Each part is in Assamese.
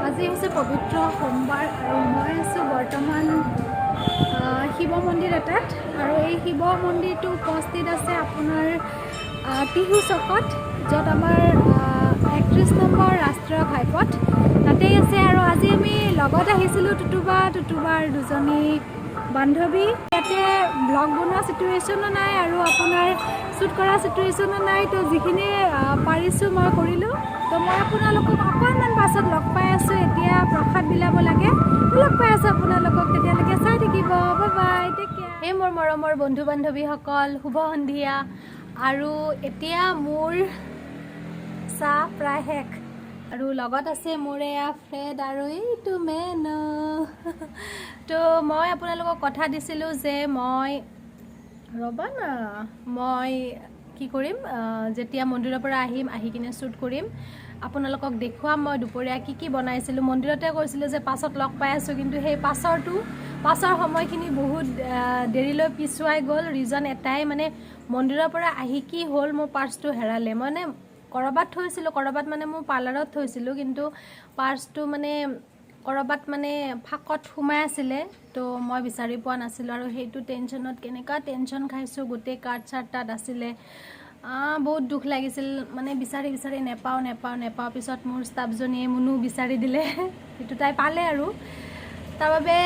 আজি হৈছে পবিত্ৰ সোমবাৰ আৰু মই আছোঁ বৰ্তমান শিৱ মন্দিৰ এটাত আৰু এই শিৱ মন্দিৰটো উপস্থিত আছে আপোনাৰ টিহু চকত য'ত আমাৰ 31 নম্বৰ ৰাষ্ট্ৰীয় ঘাইপথ তাতেই আছে। আৰু আজি আমি লগত আহিছিলোঁ টুটুবাৰ দুজনী বান্ধৱী। ইয়াতে ব্লগ বনোৱা চিটুৱেশ্যনো নাই আৰু আপোনাৰ শ্বুট কৰা চিটুৱেশ্যনো নাই, তো যিখিনি পাৰিছোঁ মই কৰিলোঁ। তো মই আপোনালোকক অকণমান পাছত লগ পাই আছোঁ। এতিয়া প্ৰসাদ বিলাব লাগে, লগ পাই আছোঁ আপোনালোকক। তেতিয়ালৈকে চাই থাকিব, বাই বাই, টেক কেয়াৰ। সেই মোৰ মৰমৰ বন্ধু বান্ধৱীসকল, শুভ সন্ধিয়া। আৰু এতিয়া মোৰ চাহ প্ৰায় শেষ আৰু লগত আছে মোৰ এয়া ফ্ৰেড আৰু এইটো মেন। তো মই আপোনালোকক কথা দিছিলোঁ যে মই কি কৰিম, যেতিয়া মন্দিৰৰ পৰা আহিম, আহি কিনে শ্বুট কৰিম, আপোনালোকক দেখুৱাম মই দুপৰীয়া কি বনাইছিলোঁ। মন্দিৰতে কৈছিলোঁ যে পাছত লগ পাই আছোঁ, কিন্তু সেই পাছৰ সময়খিনি বহুত দেৰিলৈ পিছুৱাই গ'ল। ৰিজন এটাই, মানে মন্দিৰৰ পৰা আহি কি হ'ল, মোৰ পাৰ্চটো হেৰালে। মানে ক'ৰবাত থৈছিলোঁ, ক'ৰবাত মানে মোৰ পাৰ্লাৰত থৈছিলোঁ, কিন্তু পাৰ্চটো মানে ক'ৰবাত মানে ফাকত সোমাই আছিলে, তো মই বিচাৰি পোৱা নাছিলোঁ। আৰু সেইটো টেনশ্যনত কেনেকুৱা টেনশ্যন খাইছোঁ, গোটেই কাৰ্ড চাৰ্ট তাত আছিলে। বহুত দুখ লাগিছিল, মানে বিচাৰি নেপাওঁ। পিছত মোৰ ষ্টাফজনীয়ে মুনু বিচাৰি দিলে, সেইটো তাই পালে আৰু তাৰ বাবে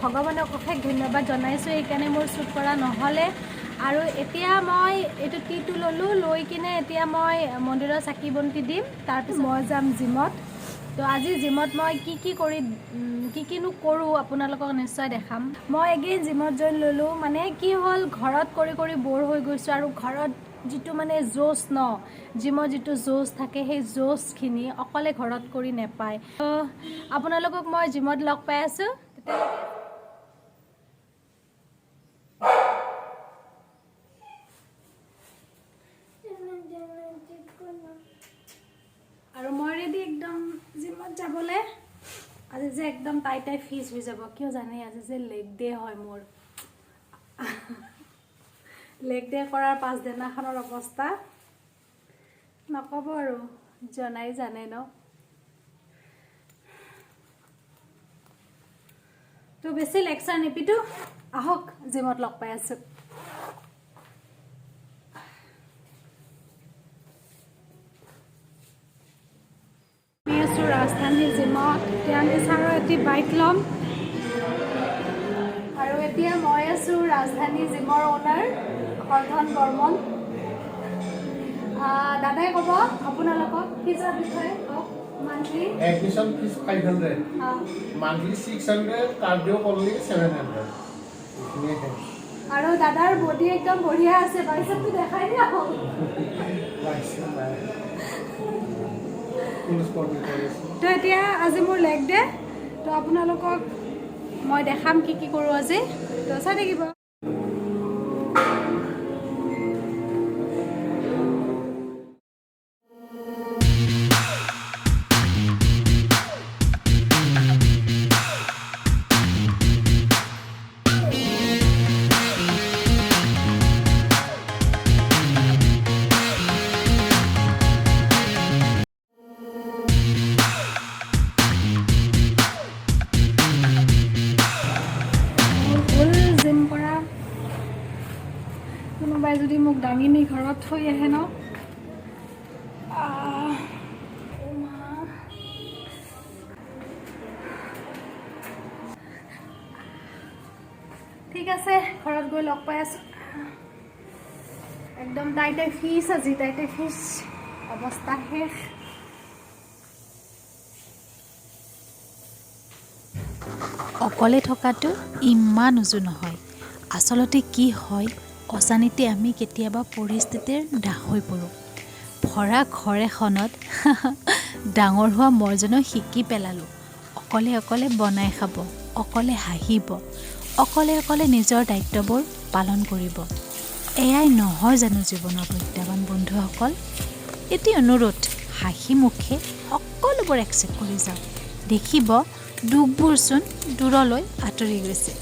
ভগৱানক অশেষ ধন্যবাদ জনাইছোঁ। সেইকাৰণে মোৰ শ্বুট কৰা নহ'লে। আৰু এতিয়া মই এইটো টিটো ল'লোঁ, লৈ কিনে এতিয়া মই মন্দিৰৰ চাকি বন্তি দিম, তাৰপিছত মই যাম জিমত। তো আজি জিমত মই কিনো কৰোঁ আপোনালোকক নিশ্চয় দেখাম। মই এগেইন জিমত জইন ল'লোঁ। মানে কি হ'ল, ঘৰত কৰি ব'ৰ হৈ গৈছোঁ, আৰু ঘৰত যিটো মানে জোচ জিমৰ যিটো জোচ থাকে, সেই জোচখিনি অকলে ঘৰত কৰি নেপায়। তো আপোনালোকক মই জিমত লগ পাই আছোঁ। আৰু মই ৰেডি একদম জিমত যাবলৈ। আজি যে একদম টাই ফিজ হৈ যাব, কিয় জানে, আজি যে লেগ ডে হয় মোৰ। লেগ ডে কৰাৰ পাছদিনাখনৰ অৱস্থা নক'ব আৰু, জনাই জানে ন। তো বেছি লেকচাৰ নিপিটো, আহক জিমত লগ পাই আছোঁ। আমি আছোঁ ৰাজধানী জিমত। এতিয়া আমি ছাৰৰ এটি বাইক ল'ম। আৰু এতিয়া মই আছোঁ ৰাজধানী জিমৰ অ'নাৰ হৰধন বৰ্মন। দাদাই ক'ব আপোনালোকক ফিজৰ বিষয়ে কওক। Monthly admission fees 500, monthly 600, cardio' কৰিলে 700। আৰু দাদাৰ বডি একদম বঢ়িয়া আছে, বাইচেপটো দেখাই দিয়া হওক। তো এতিয়া আজি মোৰ লেগ ডে, তো আপোনালোকক মই দেখাম কি কৰোঁ আজি, তো চাই থাকিব। কোনোবাই যদি মোক দাঙি নি ঘৰত থৈ আহে ন, ঠিক আছে, ঘৰত গৈ লগ পাই আছোঁ। একদম টাইট ফিজ আজি, টাইট ফিজ, অৱস্থা শেষ। অকলে থকাটো ইমান উজু নহয়। আচলতে কি হয়, অজানিতে আমি কেতিয়াবা পৰিস্থিতিৰ দাস হৈ পৰোঁ। ভৰা ঘৰ এখনত ডাঙৰ হোৱা মই যেনো শিকি পেলালোঁ। অকলে অকলে বনাই খাব, অকলে হাঁহিব, অকলে অকলে নিজৰ দায়িত্ববোৰ পালন কৰিব। এয়াই নহয় জানো জীৱনৰ প্ৰত্যাহ্বান বন্ধুসকল? এটি অনুৰোধ, হাঁহি মুখে সকলোবোৰ একচেপ্ট কৰি যাওক। দেখিব দুখবোৰচোন দূৰলৈ আঁতৰি গৈছে।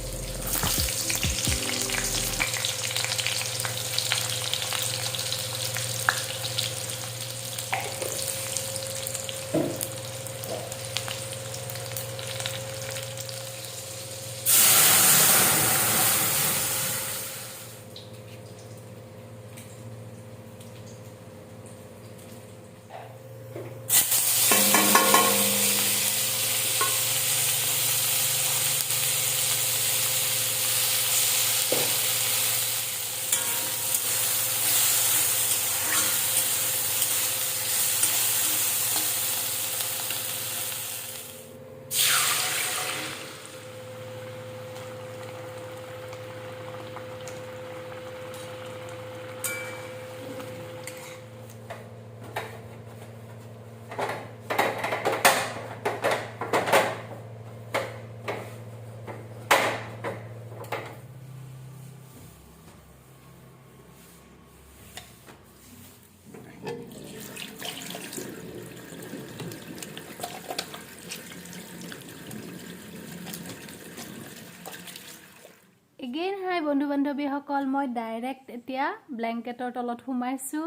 এগেইন হাই বন্ধু বান্ধৱীসকল, মই ডাইৰেক্ট এতিয়া ব্লেংকেটৰ তলত সোমাইছোঁ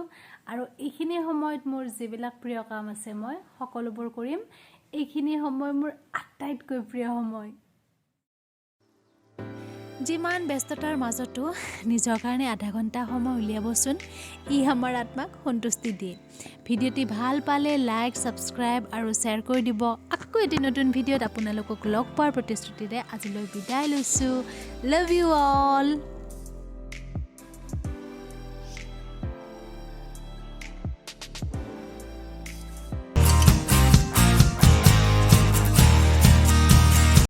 আৰু এইখিনি সময়ত মোৰ যিবিলাক প্ৰিয় কাম আছে মই সকলোবোৰ কৰিম। এইখিনি সময় মোৰ আটাইতকৈ প্ৰিয় সময়। যিমান ব্যস্ততাৰ মাজতো নিজৰ কাৰণে আধা ঘণ্টা সময় উলিয়াবচোন, ই আমাৰ আত্মাক সন্তুষ্টি দিয়ে। ভিডিঅ'টি ভাল পালে লাইক, ছাবস্ক্ৰাইব আৰু শ্বেয়াৰ কৰি দিব। আকৌ এটি নতুন ভিডিঅ'ত আপোনালোকক লগ পোৱাৰ প্ৰতিশ্ৰুতিৰে আজিলৈ বিদায় লৈছোঁ। Love you all.